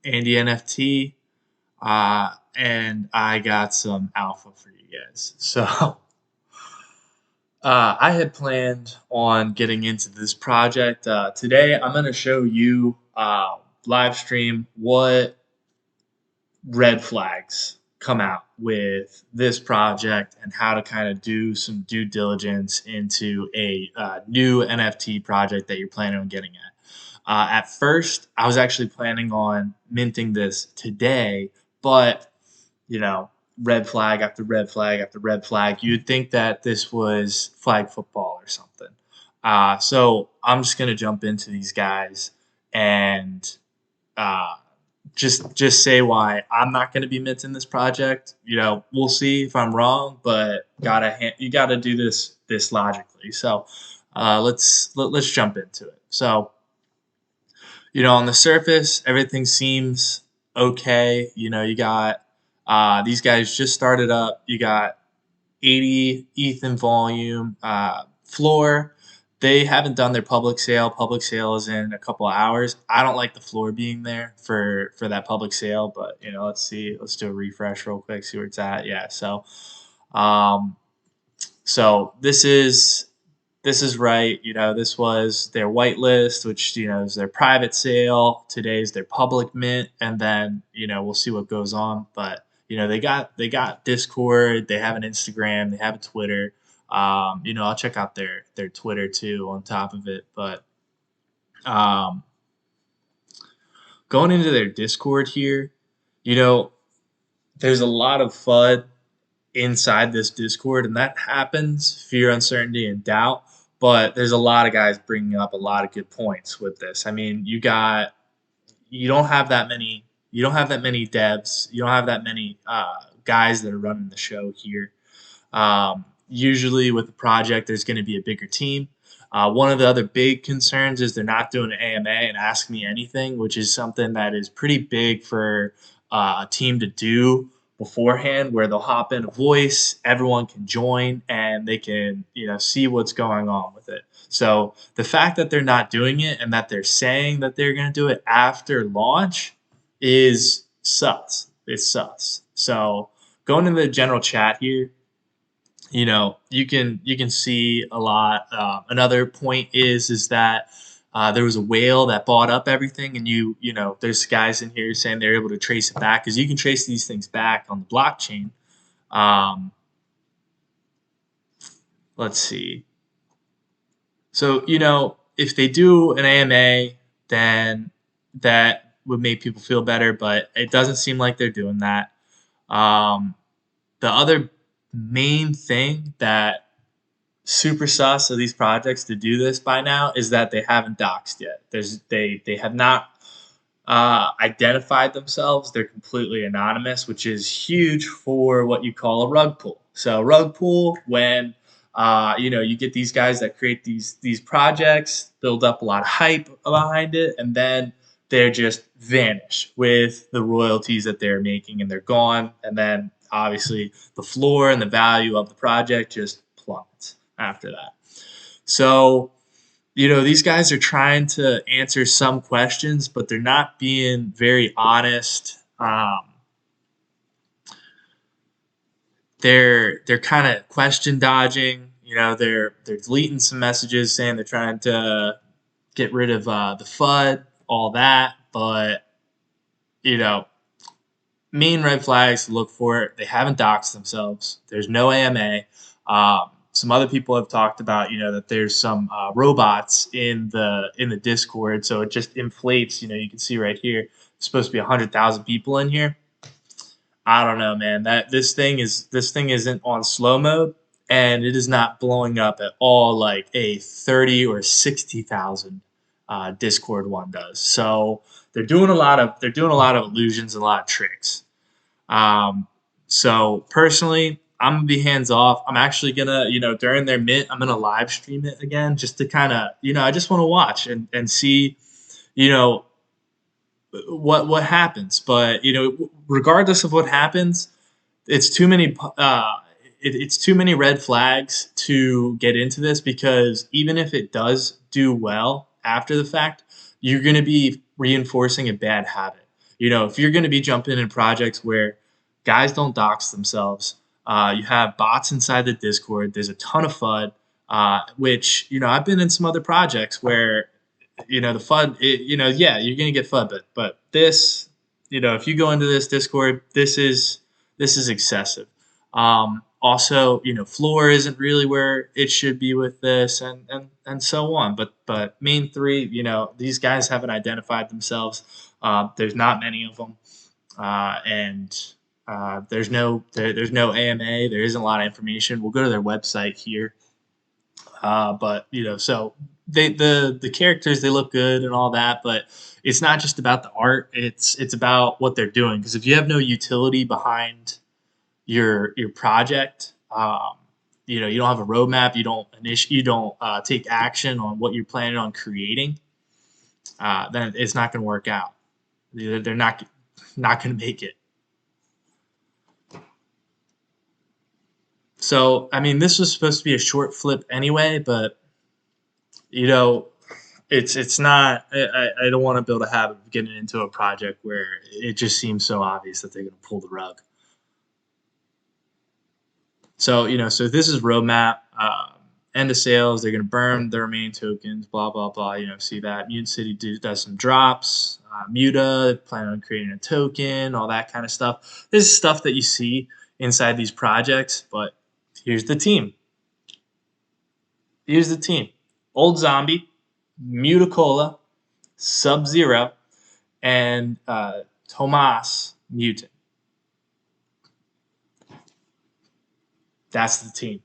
Andy NFT, and I got some alpha for you guys. So I had planned on getting into this project. Today, I'm going to show you live stream what red flags come out with this project and how to kind of do some due diligence into a new NFT project that you're planning on getting at. At first, I was actually planning on minting this today, but you know, red flag after red flag after red flag. You'd think that this was flag football or something. So I'm just gonna jump into these guys and uh, just say why I'm not going to be minting this project. We'll see if I'm wrong, but you gotta do this logically. So let's jump into it. So on the surface, everything seems okay. You got these guys just started up. You got 80 ETH in volume. Floor, they haven't done their public sale. Public sale is in a couple of hours. I don't like the floor being there for that public sale, but let's see. Let's do a refresh real quick, see where it's at. Yeah, um, so this is right. This was their whitelist, which is their private sale. Today's their public mint, and then we'll see what goes on. But they got Discord, they have an Instagram, they have a Twitter. I'll check out their Twitter too on top of it. But um, going into their Discord here, you know, there's a lot of FUD inside this Discord, and that happens, fear, uncertainty, and doubt. But there's a lot of guys bringing up a lot of good points with this. I mean, you don't have that many devs, you don't have that many guys that are running the show here. Usually with a project, there's going to be a bigger team. One of the other big concerns is they're not doing an AMA and Ask Me Anything, which is something that is pretty big for a team to do beforehand, where they'll hop in a voice, everyone can join, and they can see what's going on with it. So the fact that they're not doing it and that they're saying that they're going to do it after launch is sus. It's sus. So going into the general chat here, you can see a lot. Another point is that there was a whale that bought up everything, and there's guys in here saying they're able to trace it back, because you can trace these things back on the blockchain. Um, let's see. So if they do an AMA, then that would make people feel better, but it doesn't seem like they're doing that. The other main thing that super sus of these projects to do this by now is that they haven't doxed yet. They have not identified themselves. They're completely anonymous, which is huge for what you call a rug pull. So rug pull, when you get these guys that create these projects, build up a lot of hype behind it, and then they're just vanish with the royalties that they're making, and they're gone. And then obviously the floor and the value of the project just plummets after that. So these guys are trying to answer some questions, but they're not being very honest. They're kind of question dodging. They're deleting some messages saying they're trying to get rid of the FUD, all that. But main red flags to look for: they haven't doxed themselves. There's no AMA. Some other people have talked about that there's some robots in the Discord, so it just inflates. You can see right here, it's supposed to be 100,000 people in here. I don't know, man. That this thing isn't on slow mode, and it is not blowing up at all like a 30 or 60,000 Discord one does. So they're doing a lot of illusions and a lot of tricks. So personally, I'm gonna be hands off. I'm actually gonna, during their mint, I'm gonna live stream it again, just to kind of, I just want to watch and see, you know, what happens. But regardless of what happens, it's too many. It's too many red flags to get into this, because even if it does do well after the fact, you're going to be reinforcing a bad habit. if you're going to be jumping in projects where guys don't dox themselves, you have bots inside the Discord. There's a ton of FUD, which I've been in some other projects where the FUD. Yeah, you're going to get FUD, but this, if you go into this Discord, this is excessive. Also, floor isn't really where it should be with this, and so on. But main three, these guys haven't identified themselves. There's not many of them, and there's no AMA. There isn't a lot of information. We'll go to their website here, but so the characters, they look good and all that, but it's not just about the art. It's about what they're doing. Because if you have no utility behind your project, you don't have a roadmap, you don't take action on what you're planning on creating, then it's not going to work out. They're not going to make it. So, I mean, this was supposed to be a short flip anyway, but it's not. I don't want to build a habit of getting into a project where it just seems so obvious that they're going to pull the rug. So so this is roadmap. End of sales. They're going to burn their remaining tokens. Blah blah blah. See that Mutant City does some drops. Muta plan on creating a token. All that kind of stuff. This is stuff that you see inside these projects. But here's the team. Here's the team. Old Zombie, Mutacola, Sub-Zero, and Tomas Mutant. That's the team.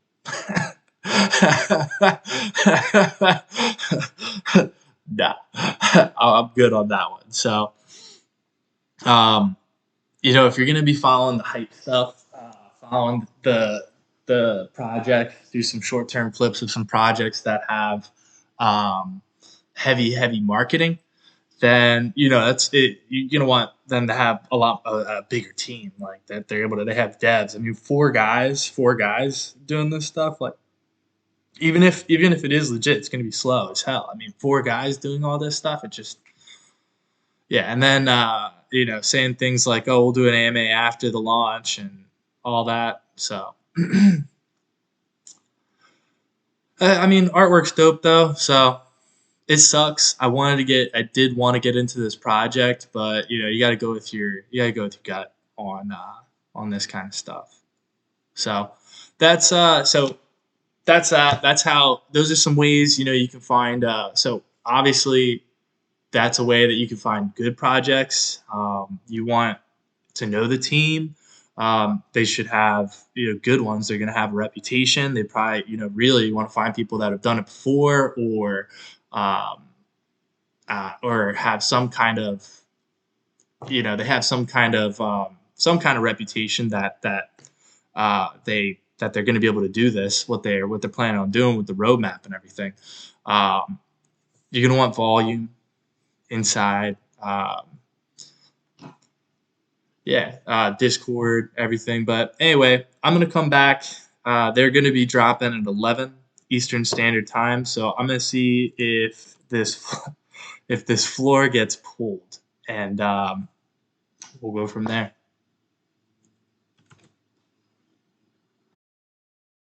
Nah, I'm good on that one. So, if you're gonna be following the hype stuff, following the project, do some short term flips of some projects that have heavy marketing, then that's it. You're gonna want them to have a bigger team, like that. They have devs. I mean, four guys doing this stuff. Like even if it is legit, it's gonna be slow as hell. I mean, four guys doing all this stuff, it just yeah. And then saying things like, "Oh, we'll do an AMA after the launch" and all that. So I mean, artwork's dope though. So it sucks. I did want to get into this project, but you got to go with your gut on this kind of stuff. So that's that. That's how. Those are some ways you can find. So obviously, that's a way that you can find good projects. You want to know the team. They should have good ones. They're going to have a reputation. They probably really want to find people that have done it before, um, or have some kind of they have some kind of reputation that they're going to be able to do this, what they're planning on doing with the roadmap and everything. You're going to want volume inside. Discord, everything. But anyway, I'm going to come back. They're going to be dropping at 11 Eastern Standard Time. So I'm going to see if this floor gets pulled, and we'll go from there.